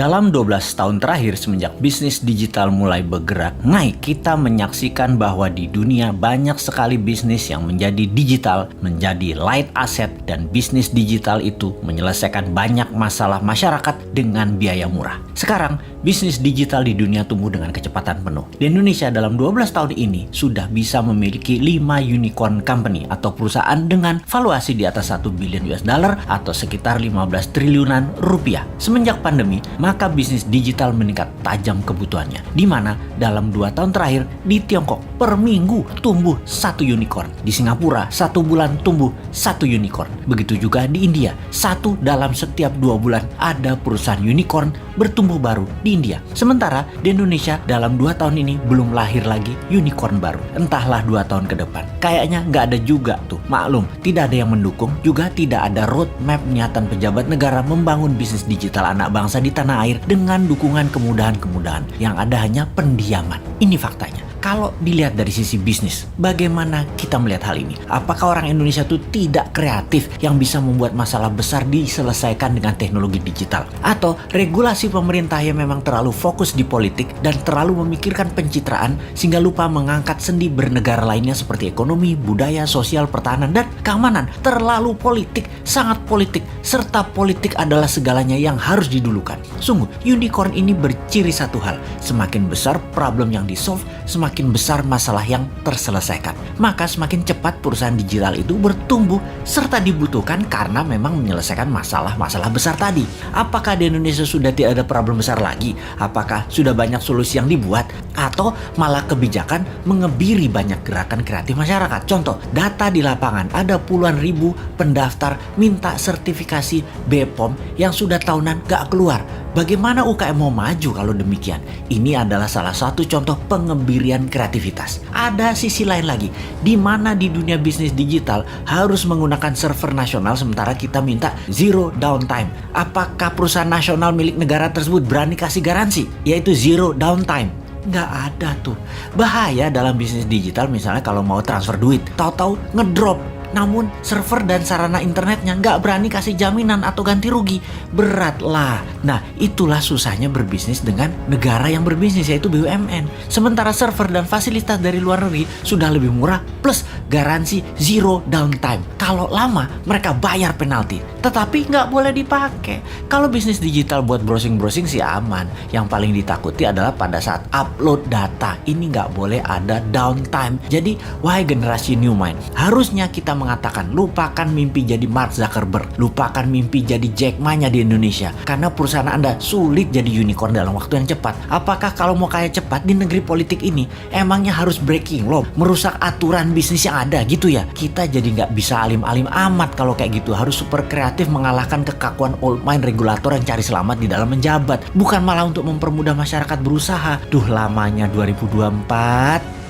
Dalam 12 tahun terakhir semenjak bisnis digital mulai bergerak naik, kita menyaksikan bahwa di dunia banyak sekali bisnis yang menjadi digital, menjadi light asset, dan bisnis digital itu menyelesaikan banyak masalah masyarakat dengan biaya murah. Sekarang, bisnis digital di dunia tumbuh dengan kecepatan penuh. Di Indonesia dalam 12 tahun ini sudah bisa memiliki 5 unicorn company atau perusahaan dengan valuasi di atas 1 billion US dollar atau sekitar 15 triliunan rupiah. Semenjak pandemi, maka bisnis digital meningkat tajam kebutuhannya. Di mana dalam 2 tahun terakhir di Tiongkok per minggu tumbuh 1 unicorn. Di Singapura 1 bulan tumbuh 1 unicorn. Begitu juga di India, 1 dalam setiap 2 bulan ada perusahaan unicorn bertumbuh baru di India. Sementara di Indonesia dalam 2 tahun ini belum lahir lagi unicorn baru. Entahlah 2 tahun ke depan. Kayaknya nggak ada juga tuh. Maklum, tidak ada yang mendukung, juga tidak ada roadmap niatan pejabat negara membangun bisnis digital anak bangsa di tanah air dengan dukungan kemudahan-kemudahan. Yang ada hanya pendiaman. Ini faktanya. Kalau dilihat dari sisi bisnis, bagaimana kita melihat hal ini? Apakah orang Indonesia itu tidak kreatif yang bisa membuat masalah besar diselesaikan dengan teknologi digital? Atau regulasi pemerintah yang memang terlalu fokus di politik dan terlalu memikirkan pencitraan sehingga lupa mengangkat sendi bernegara lainnya seperti ekonomi, budaya, sosial, pertahanan, dan keamanan? Terlalu politik, sangat politik, serta politik adalah segalanya yang harus didulukan. Sungguh, unicorn ini berciri satu hal, semakin besar problem yang di-solve, semakin besar masalah yang terselesaikan. Maka semakin cepat perusahaan digital itu bertumbuh serta dibutuhkan karena memang menyelesaikan masalah-masalah besar tadi. Apakah di Indonesia sudah tidak ada problem besar lagi? Apakah sudah banyak solusi yang dibuat? Atau malah kebijakan mengebiri banyak gerakan kreatif masyarakat? Contoh, data di lapangan ada puluhan ribu pendaftar minta sertifikasi BPOM yang sudah tahunan gak keluar. Bagaimana UKM mau maju kalau demikian? Ini adalah salah satu contoh pengebirian kreativitas. Ada sisi lain lagi, di mana di dunia bisnis digital harus menggunakan server nasional sementara kita minta zero downtime. Apakah perusahaan nasional milik negara tersebut berani kasih garansi, yaitu zero downtime? Nggak ada tuh. Bahaya dalam bisnis digital misalnya kalau mau transfer duit, tahu-tahu ngedrop. Namun server dan sarana internetnya nggak berani kasih jaminan atau ganti rugi. Berat lah. Nah, itulah susahnya berbisnis dengan negara yang berbisnis, yaitu BUMN. Sementara server dan fasilitas dari luar negeri sudah lebih murah plus garansi zero downtime. Kalau lama mereka bayar penalti, tetapi nggak boleh dipakai. Kalau bisnis digital buat browsing-browsing sih aman. Yang paling ditakuti adalah pada saat upload data. Ini nggak boleh ada downtime. Jadi, wahai generasi new mind, harusnya kita mengatakan lupakan mimpi jadi Mark Zuckerberg, lupakan mimpi jadi Jack Ma-nya di Indonesia, karena perusahaan Anda sulit jadi unicorn dalam waktu yang cepat. Apakah kalau mau kaya cepat di negeri politik ini emangnya harus breaking law, merusak aturan bisnis yang ada gitu ya? Kita jadi nggak bisa alim-alim amat kalau kayak gitu. Harus super kreatif mengalahkan kekakuan old mind regulator yang cari selamat di dalam menjabat, bukan malah untuk mempermudah masyarakat berusaha. Duh, lamanya 2024.